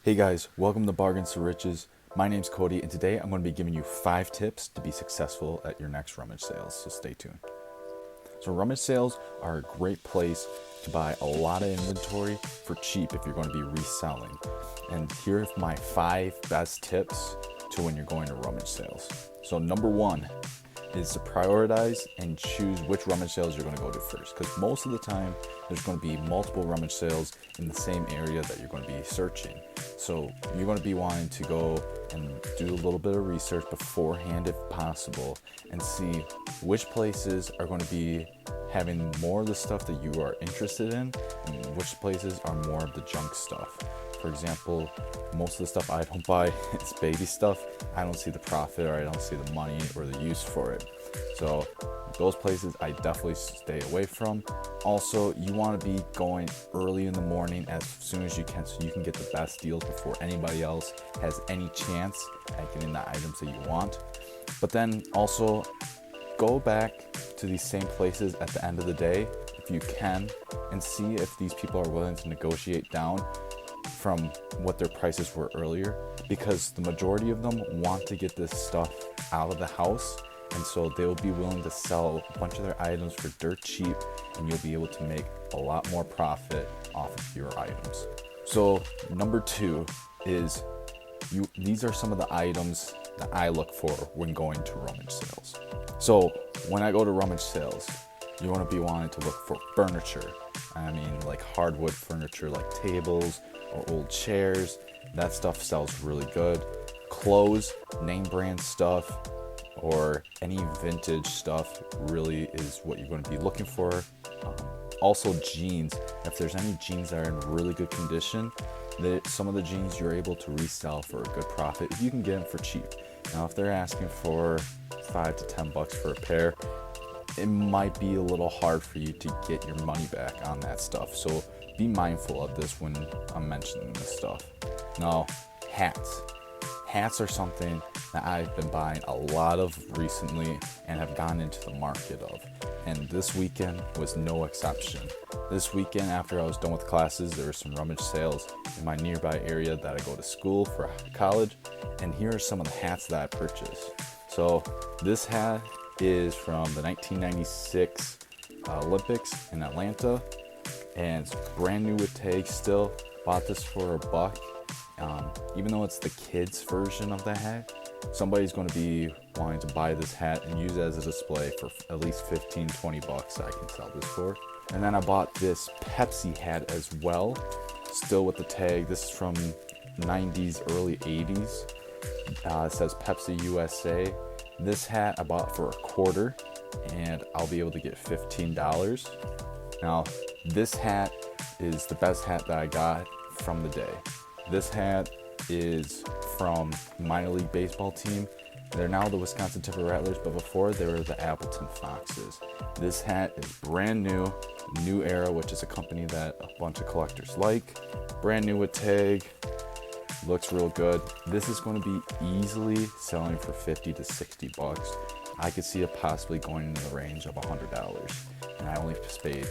Hey guys, welcome to Bargains to Riches. My name's Cody, and today I'm going to be giving you 5 tips to be successful at your next rummage sales, so stay tuned. So rummage sales are a great place to buy a lot of inventory for cheap if you're going to be reselling. And here are my 5 best tips to when you're going to rummage sales. So number 1 is to prioritize and choose which rummage sales you're going to go to first, because most of the time there's going to be multiple rummage sales in the same area that you're going to be searching. So you're going to be wanting to go and do a little bit of research beforehand if possible and see which places are going to be having more of the stuff that you are interested in and which places are more of the junk stuff. For example, most of the stuff I don't buy is baby stuff. I don't see the profit, or I don't see the money or the use for it. So those places I definitely stay away from. Also, you want to be going early in the morning as soon as you can, so you can get the best deals before anybody else has any chance at getting the items that you want. But then also go back to these same places at the end of the day if you can, and see if these people are willing to negotiate down from what their prices were earlier, because the majority of them want to get this stuff out of the house, and so they'll be willing to sell a bunch of their items for dirt cheap, and you'll be able to make a lot more profit off of your items. So number 2 is these are some of the items that I look for when going to rummage sales. So when I go to rummage sales, you want to be wanting to look for furniture. I mean, like hardwood furniture, like tables or old chairs. That stuff sells really good. Clothes, name brand stuff, or any vintage stuff really is what you're going to be looking for. Also jeans. If there's any jeans that are in really good condition, some of the jeans you're able to resell for a good profit if you can get them for cheap. Now, if they're asking for $5 to $10 for a pair, it might be a little hard for you to get your money back on that stuff. So be mindful of this when I'm mentioning this stuff. Now, hats. Hats are something that I've been buying a lot of recently and have gone into the market of. And this weekend was no exception. This weekend, after I was done with classes, there were some rummage sales in my nearby area that I go to school for college. And here are some of the hats that I purchased. So this hat is from the 1996 Olympics in Atlanta, and it's brand new with tags still. Bought this for $1. Even though it's the kids version of the hat, somebody's going to be wanting to buy this hat and use it as a display for at least $15-20 I can sell this for. And then I bought this Pepsi hat as well, still with the tag. This is from 90s, early 80s. It says Pepsi USA. This hat I bought for $0.25, and I'll be able to get $15. Now, this hat is the best hat that I got from the day. This hat is from minor league baseball team. They're now the Wisconsin Timber Rattlers, but before they were the Appleton Foxes. This hat is brand new, New Era, which is a company that a bunch of collectors like. Brand new with tag. Looks real good. This is going to be easily selling for $50 to $60. I could see it possibly going in the range of $100, and I only paid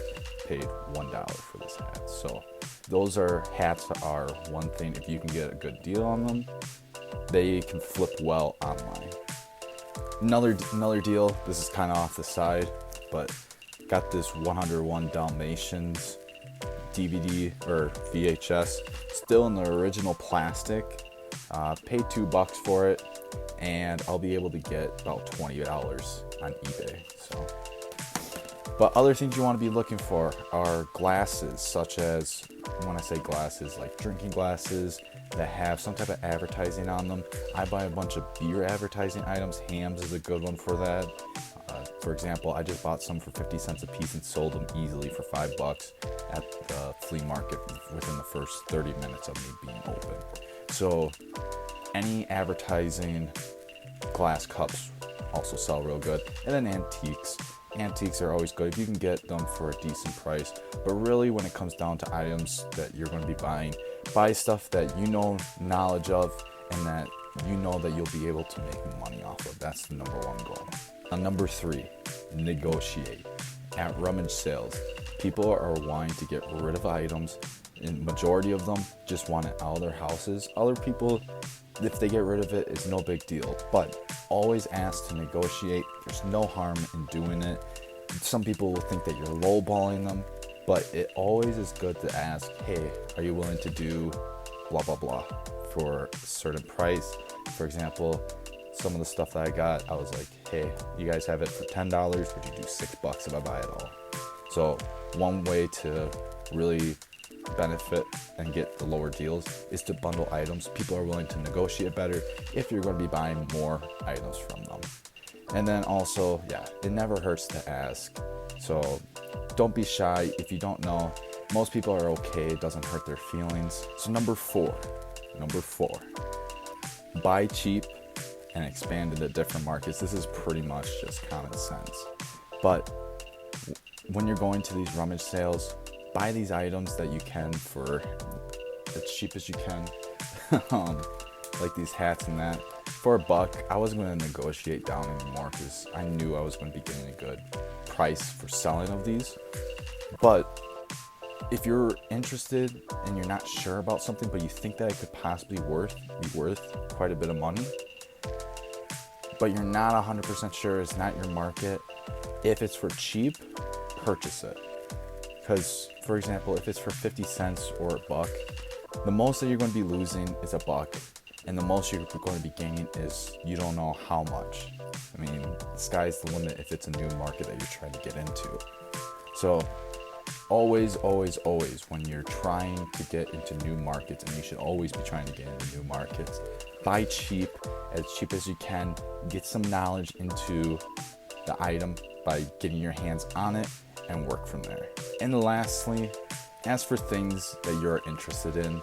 $1 for this hat. So those hats are one thing. If you can get a good deal on them, they can flip well online. Another deal. This is kind of off the side, but got this 101 Dalmatians DVD or VHS, still in the original plastic. Paid $2 for it, and I'll be able to get about $20 on eBay. So, but other things you want to be looking for are glasses, such as, when I say glasses, like drinking glasses that have some type of advertising on them. I buy a bunch of beer advertising items. Hams is a good one for that. For example, I just bought some for 50 cents a piece and sold them easily for $5 at the flea market within the first 30 minutes of me being open. So any advertising glass cups also sell real good. And then antiques. Antiques are always good if you can get them for a decent price. But really, when it comes down to items that you're going to be buying, buy stuff that you know knowledge of and that you know that you'll be able to make money off of. That's the number 1 goal. Number 3, negotiate. At rummage sales, people are wanting to get rid of items and majority of them just want it out of their houses. Other people, if they get rid of it, it's no big deal. But always ask to negotiate. There's no harm in doing it. Some people will think that you're lowballing them, but it always is good to ask, hey, are you willing to do blah, blah, blah for a certain price? For example, some of the stuff that I got, I was like, hey, you guys have it for $10, would you do $6 if I buy it all? So one way to really benefit and get the lower deals is to bundle items. People are willing to negotiate better if you're going to be buying more items from them. And then also, yeah, it never hurts to ask. So don't be shy. If you don't know, most people are okay. It doesn't hurt their feelings. So number four, buy cheap and expand into different markets. This is pretty much just common sense. But when you're going to these rummage sales, buy these items that you can for as cheap as you can. Like these hats and that. For $1, I wasn't going to negotiate down anymore because I knew I was going to be getting a good price for selling of these. But if you're interested and you're not sure about something, but you think that it could possibly be worth quite a bit of money, but you're not 100% sure, it's not your market, if it's for cheap, purchase it. Because, for example, if it's for 50 cents or $1, the most that you're going to be losing is $1, and the most you're going to be gaining is you don't know how much. I mean, the sky's the limit if it's a new market that you're trying to get into. So always, when you're trying to get into new markets, and you should always be trying to get into new markets, buy cheap as you can, get some knowledge into the item by getting your hands on it and work from there. And lastly, ask for things that you're interested in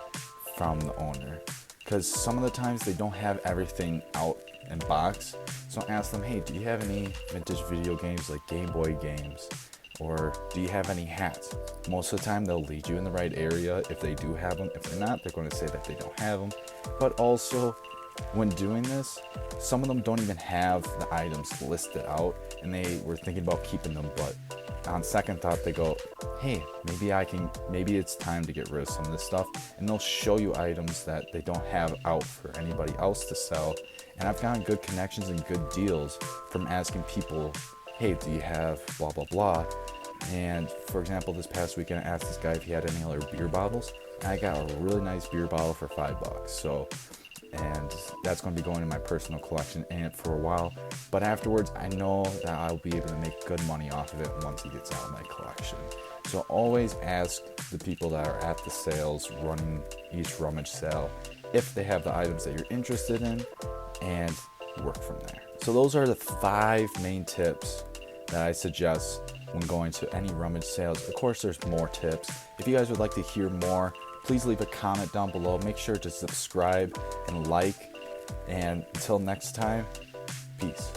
from the owner, because some of the times they don't have everything out in box. So ask them, hey, do you have any vintage video games like Game Boy games? Or do you have any hats? Most of the time they'll lead you in the right area if they do have them. If they're not, they're going to say that they don't have them. But also, when doing this, some of them don't even have the items listed out, and they were thinking about keeping them, but on second thought they go, hey, maybe it's time to get rid of some of this stuff, and they'll show you items that they don't have out for anybody else to sell. And I've gotten good connections and good deals from asking people, hey, do you have blah blah blah? And for example, this past weekend I asked this guy if he had any other beer bottles, and I got a really nice beer bottle for $5. So, and that's going to be going in my personal collection and for a while. But afterwards, I know that I'll be able to make good money off of it once it gets out of my collection. So always ask the people that are at the sales running each rummage sale if they have the items that you're interested in, and work from there. So those are the 5 main tips that I suggest when going to any rummage sales. Of course, there's more tips. If you guys would like to hear more, please leave a comment down below. Make sure to subscribe and like. And until next time, peace.